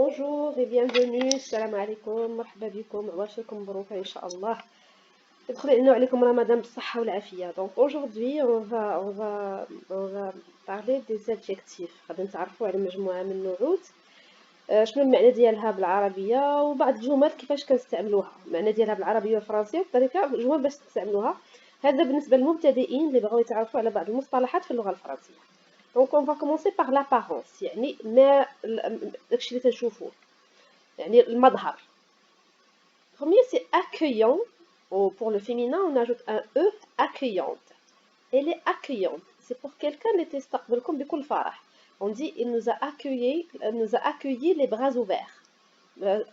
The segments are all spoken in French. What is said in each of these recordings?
Bonjour et bienvenue, salam alaikum, مرحبا بكم عواشركم مبروكة إن شاء الله. ادخل لنا عليكم رمضان بالصحة والعافية. Donc aujourd'hui on va parler des adjectifs. غادي نتعرفوا على مجموعة من النعوت. شنو المعنى ديالها بالعربية وبعض الجمل كيفاش كنستعملوها. المعنى ديالها بالعربية والفرنسية وبطريقة جمل باش تستعملوها. هذا بالنسبة للمبتدئين اللي بغاو يتعرفوا على بعض المصطلحات في اللغة الفرنسية. Donc on va commencer par l'apparence يعني ما داكشي اللي تنشوفوه يعني المظهر. Premier c'est accueillant ou pour le féminin on ajoute un e accueillante. Elle est accueillante. C'est pour quelqu'un اللي تستقبلكم بكل فرح. On dit il nous a accueilli les bras ouverts.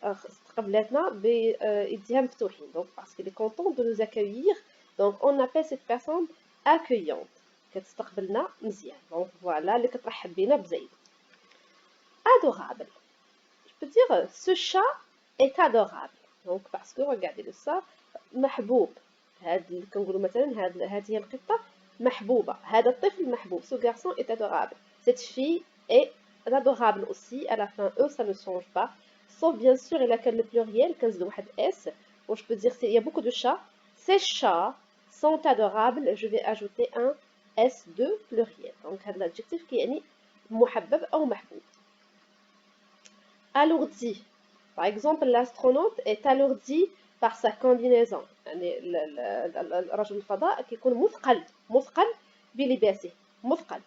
استقبلتنا بيديها مفتوحين. Donc parce qu'il est content de nous accueillir. Donc on appelle cette personne accueillante. كتستقبلنا مزيان. Donc voilà اللي كترحب بينا بزايد. Adorable. Je peux dire ce chat est adorable. Donc parce que regardez le ça محبوب. هاد اللي كنقولوا مثلا هذه القطة محبوبة. هذا الطفل محبوب. Ce garçon est adorable. Cette fille est adorable aussi. À la fin e ça ne change pas. Sauf bien sûr il a que le pluriel كنزيد واحد s. Ou je peux dire il y a beaucoup de chats. Ces chats sont adorables. Je vais ajouter un S2 pluriel. Donc هذا l'adjectif qui يعني محبب أو محبوب. Alourdi. Par exemple, l'astronaute est alourdi par sa combinaison. يعني رجل الفضاء كيكون مثقل بلباسه مثقل.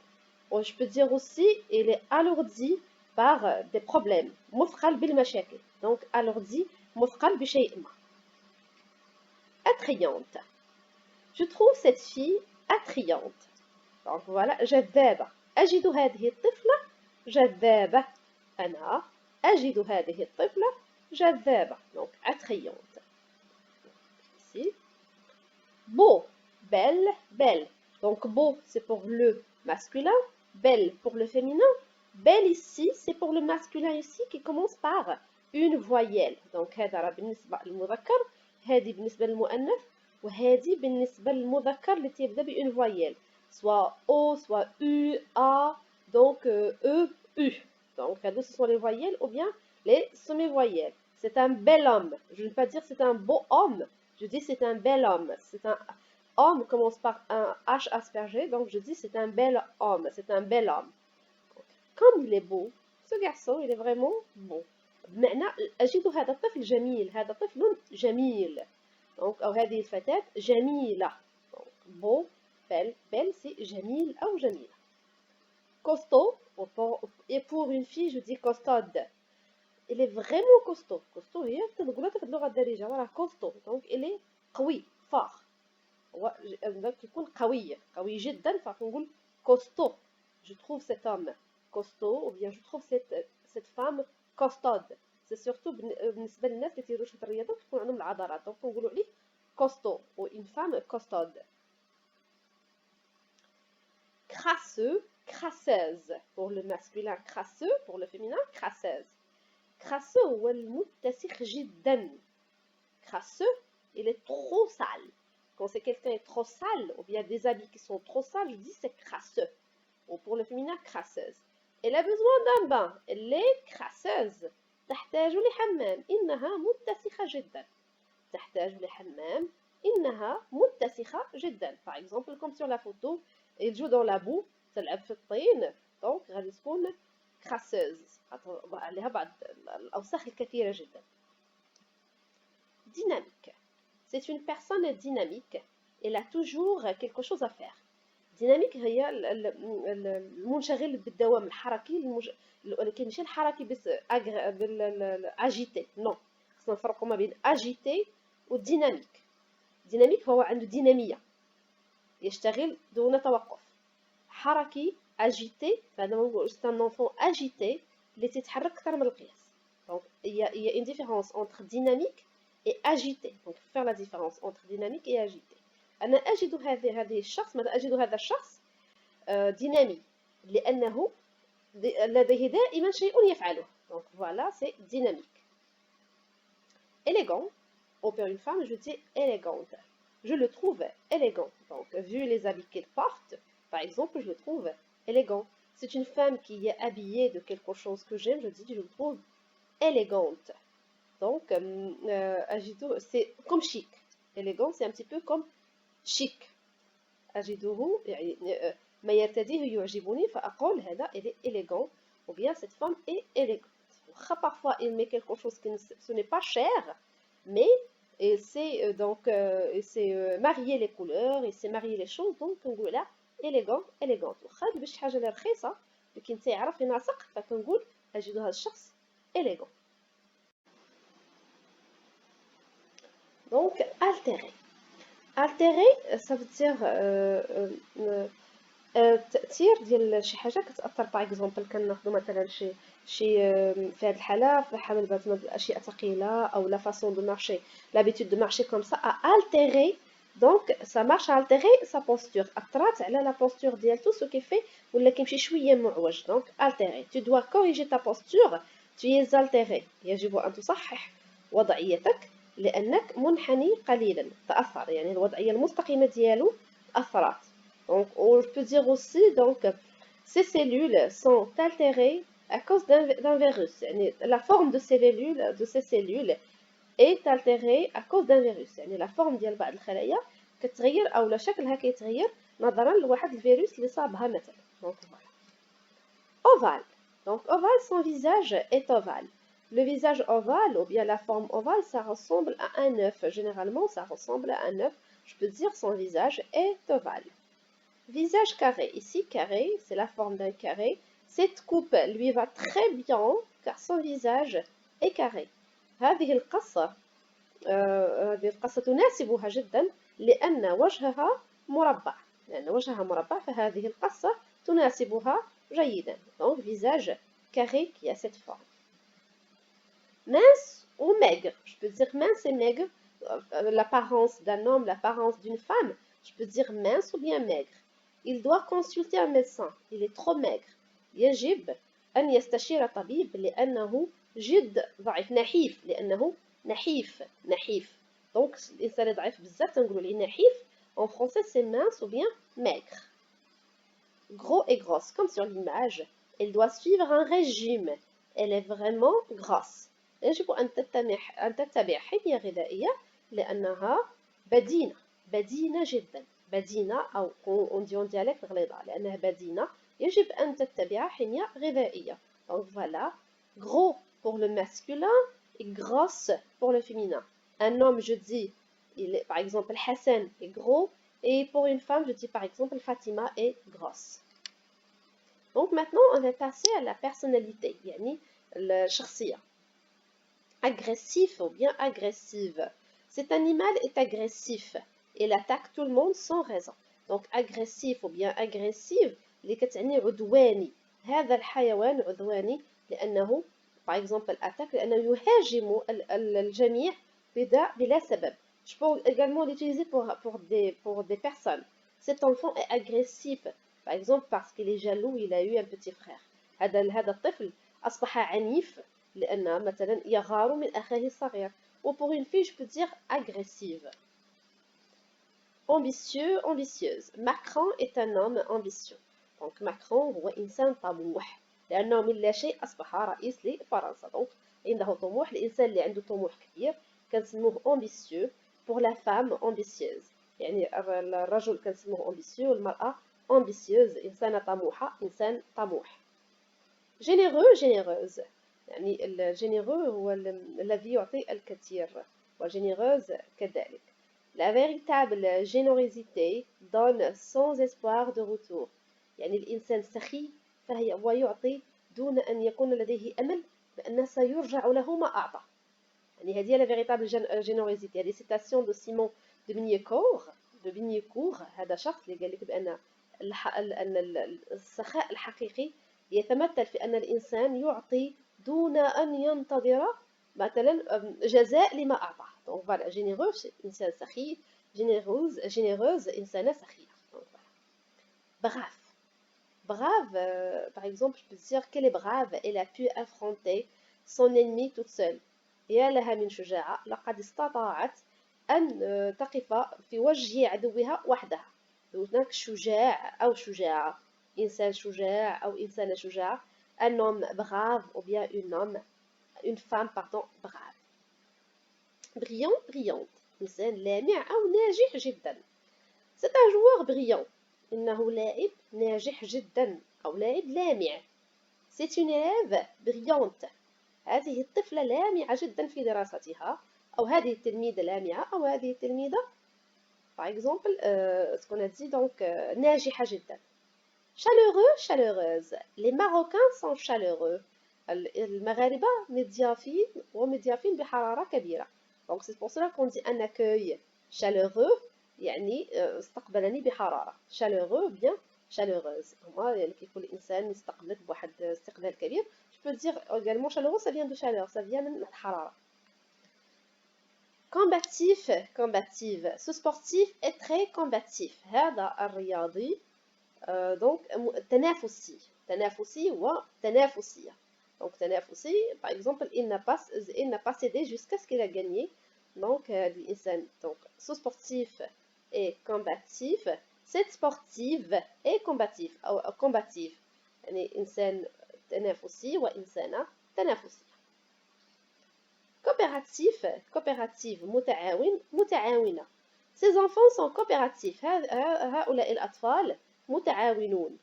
Ou je peux dire aussi il est alourdi par des problèmes. مثقل بالمشاكل. Donc alourdi مثقل بشيء ما. Attrayante. Je trouve cette fille attrayante. Donc voilà, جذابة. أجد هذه الطفلة جذابة. أنا أجد هذه الطفلة جذابة. Donc attrayante. Ici. Beau, belle, belle. Donc beau c'est pour le masculin, belle pour le féminin. Belle ici c'est pour le masculin ici qui commence par une voyelle. Donc هذا بالنسبة للمذكر، هذه بالنسبة للمؤنث، وهذه بالنسبة للمذكر اللي تبدأ بune voyelle. Soit O, soit U, A, donc E, U. Donc, ce sont les voyelles ou bien les semi-voyelles. C'est un bel homme. Je ne veux pas dire c'est un beau homme. Je dis c'est un bel homme. C'est un homme commence par un H aspergé. Donc, je dis c'est un bel homme. C'est un bel homme. Comme il est beau, ce garçon, il est vraiment beau. بمعنى أجد هذا الطفل جميل. هذا طفل جميل. Donc, أو هذه الفتاة جميلة. Donc, beau. Belle, c'est جميل أو جميلة. Costaud, et pour une fille, je dis costaude. Elle est vraiment costaud. Costaud, هي تنقولها في اللغة الدارجة. Voilà, costaud. Donc, elle est قوي, fort. Donc, يكون قوي جدا. فنقول costaud. Je trouve cet homme costaud, ou bien je trouve cette femme costaude. C'est surtout بالنسبة للناس اللي تيديروا شي الرياضة وتكون عندهم العضلات. Donc, نقولوا عليه costaud ou une femme costaude. Crasseux, crasseuse pour le masculin, crasseux pour le féminin, crasseuse. Crasseux هو المتسخ جدا. Crasseux, il est trop sale. Quand c'est quelqu'un est trop sale ou bien des habits qui sont trop sales, je dis c'est crasseux. Ou pour le féminin, crasseuse. Elle a besoin d'un bain. Elle est crasseuse. تحتاج لحمام. إنها متسخة جدا. تحتاج لحمام. إنها متسخة جدا. Par exemple, comme sur la photo, elle joue dans la boue, تلعب في الطين. Donc غادي تكون crasseuse. عليها بعض الأوساخ الكثيرة جدا. Dynamique. C'est une personne dynamique. Elle a toujours quelque chose à faire. Dynamique هي المنشغل بالدوام الحركي ولكن ماشي الحركي بس agité. Non. خصنا نفرقوا ما بين agité و dynamique. dynamique هو عنده دينامية. يشتغل دون توقف. حركي agité فهذا نقول c'est un enfant agité اللي تتحرك أكثر من القياس. Donc il y a une différence entre dynamique et agité. Donc il faut faire la différence entre dynamique et agité. أنا أجد هذه الشخص ماذا أجد هذا الشخص دينامي لأنه لديه دائما شيء يفعله. Donc voilà c'est dynamique. Élégant. Ou pour une femme je dis élégante. Je le trouve élégant. Donc, vu les habits qu'elle porte, par exemple, je le trouve élégant. C'est une femme qui est habillée de quelque chose que j'aime, je dis je le trouve élégante. Donc, أجده c'est comme chic. Élégant, c'est un petit peu comme chic. أجده يعني ما يرتديه يعجبني فأقول هذا il est élégant ou bien cette femme est élégante. Parfois il met quelque chose qui ce n'est pas cher mais il sait il sait marier les couleurs il sait marier les choses donc نقول لا élégant élégante واخا باش شي حاجه اللي رخيصه لكن تيعرف يناسق فكنقول أجد هذا الشخص élégant. Donc altérer. Altérer ça veut dire التأثير ديال شي حاجة كتأثر باغ إكزومبل كناخدو مثلا شي في هاد الحالة في حمل الأشياء ثقيلة أو لا فاسون دو مارشي لابيتود دو مارشي كوم سا ألتيغي دونك سا مارش ألتيغي سا بوستور أثرات على لا بوستور ديالتو سو كي في ولا كيمشي شوية معوج دونك ألتيغي tu dois corriger ta posture tu es altéré يجب أن تصحح وضعيتك لأنك منحني قليلا تأثر يعني الوضعية المستقيمة ديالو أثرت. Donc, on peut dire aussi, donc, ces cellules sont altérées à cause d'un virus. La forme de ces cellules est altérée à cause d'un virus. يعني la forme ديال بعض الخلايا كتغير أو شكلها كيتغير نظرا لواحد الفيروس اللي صابها مثلا. Donc voilà. Ovale. Donc ovale, son visage est ovale. Le visage ovale ou bien la forme ovale, ça ressemble à un œuf. Généralement, ça ressemble à un œuf. Je peux dire son visage est ovale. Visage carré, ici carré, c'est la forme d'un carré. Cette coupe lui va très bien car son visage est carré. هذه القصة تناسبها جدا لأن وجهها مربع لأن وجهها مربع فهذه القصة تناسبها جيدا. Donc visage carré qui a cette forme. Mince ou maigre, je peux dire mince et maigre, l'apparence d'un homme, l'apparence d'une femme, je peux dire mince ou bien maigre. Il doit consulter un médecin, il est trop maigre. يجب أن يستشير طبيب لأنه جد ضعيف نحيف لأنه نحيف. Donc الإنسان ضعيف بزاف تنقولوا ليه نحيف. En français c'est mince ou bien maigre. Gros et grosse comme sur l'image. Elle doit suivre un régime. Elle est vraiment grosse. يجب أن تتبع حمية غذائية لأنها بدينة جدا. بدينة أو on dit en dialecte غليظة لأنها بدينة يجب أن تتبع حمية غذائية. Donc voilà, gros pour le masculin et grosse pour le féminin. Un homme, je dis, par exemple Hassan est gros et pour une femme, je dis par exemple Fatima est grosse. Donc maintenant, on va passer à la personnalité, يعني الشخصية. Agressif ou bien agressive. Cet animal est agressif. Il attaque tout le monde sans raison. Donc agressif ou bien agressive اللي كتعني عدواني. هذا الحيوان عدواني لأنه par exemple attaque لأنه يهاجم الجميع بلا سبب. Je peux également l'utiliser pour des personnes. Cet enfant est agressif par exemple parce qu'il est jaloux, il a eu un petit frère. هذا الطفل أصبح عنيف لأن مثلا يغار من أخيه الصغير. Ou pour une fille, je peux dire agressive. Ambitieux, ambitieuse. Macron est un homme ambitieux. Donc Macron هو إنسان طموح لأنه من لا شيء أصبح رئيس لفرنسا. Donc عنده طموح. الإنسان اللي عنده طموح كبير كنسموه ambitieux. Pour la femme ambitieuse يعني الرجل كنسموه ambitieux والمرأة ambitieuse إنسانة طموحة إنسان طموح. Généreux, généreuse. يعني الجينيرو هو الذي يعطي الكثير وجينيروز كذلك. La véritable générosité donne sans espoir de retour. يعني الإنسان سخي فهو يعطي دون أن يكون لديه أمل بأن سيرجع له ما أعطى. يعني هذه la véritable générosité. هذه citation de Simon de Vignecourt هذا شخص اللي قال لك بأن السخاء الحقيقي يتمثل في أن الإنسان يعطي دون أن ينتظر مثلا جزاء لما أعطى. Donc voilà, généreux إنسان سخي, généreuse إنسانة سخية. Brave, par exemple, je peux dire qu'elle est brave, elle a pu affronter son ennemi toute seule. يا لها من شجاعة لقد استطاعت أن تقف في وجه عدوها وحدها. هناك شجاع أو شجاعة. إنسان شجاع أو إنسانة شجاعة. Un homme brave ou bien une homme une femme pardon brave. brillant brillante إنسان لامع أو ناجح جدا. c'est un joueur brillant إنه لاعب ناجح جدا أو لاعب لامع. c'est une élève brillante هذه الطفلة لامعة جدا في دراستها أو هذه التلميذة لامعة أو هذه التلميذة par exemple ce qu'on a dit donc ناجحة جدا. chaleureux chaleureuse les Marocains sont chaleureux المغاربة مضيافين ومضيافين بحرارة كبيرة. donc c'est pour cela qu'on dit un accueil chaleureux يعني استقبلني بحرارة. chaleureux bien chaleureuse هما يعني كيكون الإنسان يستقبلك بواحد استقبال كبير. je peux dire également chaleureux ça vient de chaleur ça vient من الحرارة. combatif combative ce sportif est très combatif هذا الرياضي donc تنافسي تنافسي وتنافسية. donc تنافسي par exemple il n'a pas cédé jusqu'à ce qu'il a gagné. donc الإنسان donc ce sportif est combatif cette sportive est combatif أو combatif يعني إنسان تنافسي وإنسانة تنافسية. coopératif coopérative متعاون متعاونة. ces enfants sont coopératifs هؤلاء الأطفال متعاونون.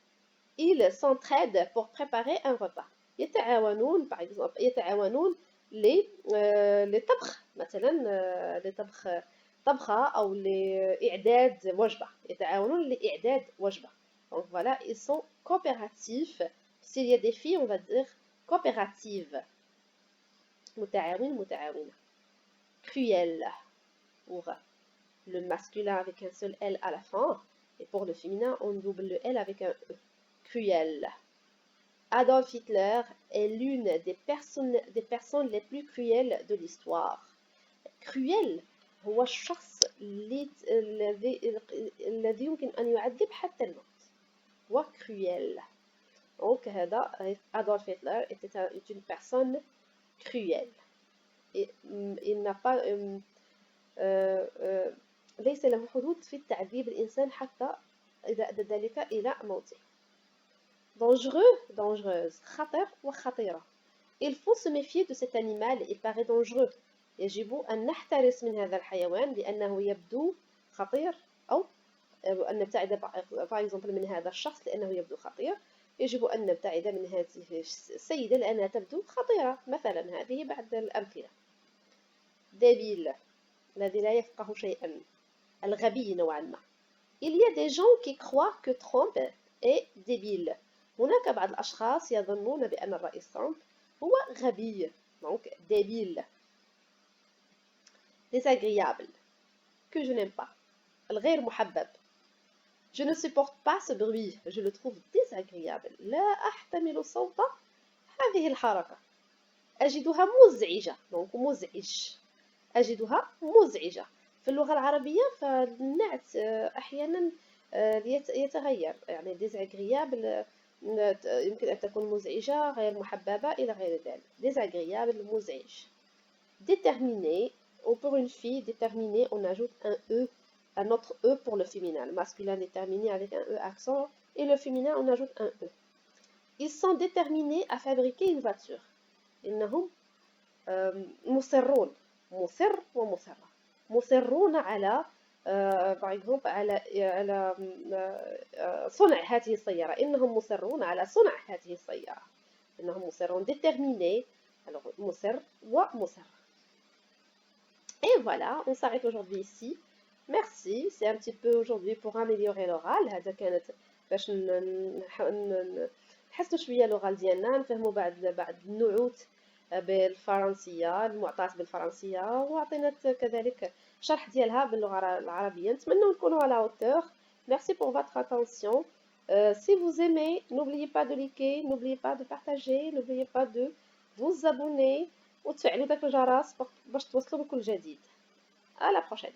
ils s'entraident pour préparer un repas. يتعاونون par exemple يتعاونون لطبخ مثلا لطبخ طبخة أو لإعداد وجبة. يتعاونون لإعداد وجبة. donc voilà ils sont coopératifs. s'il y a des filles on va dire coopératives. متعاون متعاونة. cruel pour le masculin avec un seul L à la fin et pour le féminin on double le L avec un E. cruel. Adolf Hitler est l'une des personnes les plus cruelles de l'histoire. cruel هو الشخص الذي يمكن أن يعذب حتى الموت. هو cruel. donc هذا Adolf Hitler est une personne cruelle. et il n'a pas ليس له حدود في التعذيب الإنسان حتى إذا أدى ذلك إلى موته. dangereux dangereuse خطر وخطيرة. il faut se méfier de cet animal il paraît dangereux. يجب أن نحترس من هذا الحيوان لأنه يبدو خطير أو أن نبتعد par exemple من هذا الشخص لأنه يبدو خطير. يجب أن نبتعد من هذه السيدة لأنها تبدو خطيرة مثلا. هذه بعض الأمثلة. débile الذي لا يفقه شيئا الغبي نوعا ما. il y a des gens qui croient que Trump est débile. هناك بعض الأشخاص يظنون بأن الرئيس ترامب هو غبي. donc débile. désagréable que je n'aime pas الغير محبب. je ne supporte pas ce bruit je le trouve désagréable. لا أحتمل صوت هذه الحركة. أجدها مزعجة donc مزعج. أجدها مزعجة. في اللغة العربية فالنعت أحيانا يتغير يعني désagréable يمكن أن تكون مزعجة غير محببة إلى غير ذلك. désagréable مزعج. déterminé ou pour une fille déterminée on ajoute un E à notre E pour le féminin. le masculin déterminé avec un E accent et le féminin on ajoute un E. ils sont déterminés à fabriquer une voiture. إنهم مصرون مصر ومصرة. مصرون على par exemple على صنع هذه السيارة. إنهم مصرون على صنع هذه السيارة. إنهم مصرون déterminés. alors مصر ومصرة. et voilà on s'arrête aujourd'hui ici. merci c'est un petit peu aujourd'hui pour améliorer l'oral. هذا كانت باش نحسنوا شوية الأورال ديالنا نفهموا بعض النعوت بالفرنسية المعطاة بالفرنسية وعطينا كذلك شرح ديالها باللغة العربية. نتمنى نكونوا على hauteur. merci pour votre attention. si vous aimez n'oubliez pas de liker n'oubliez pas de partager n'oubliez pas de vous abonner وتفعلوا داك الجرس باش توصلوا بكل جديد. à la prochaine.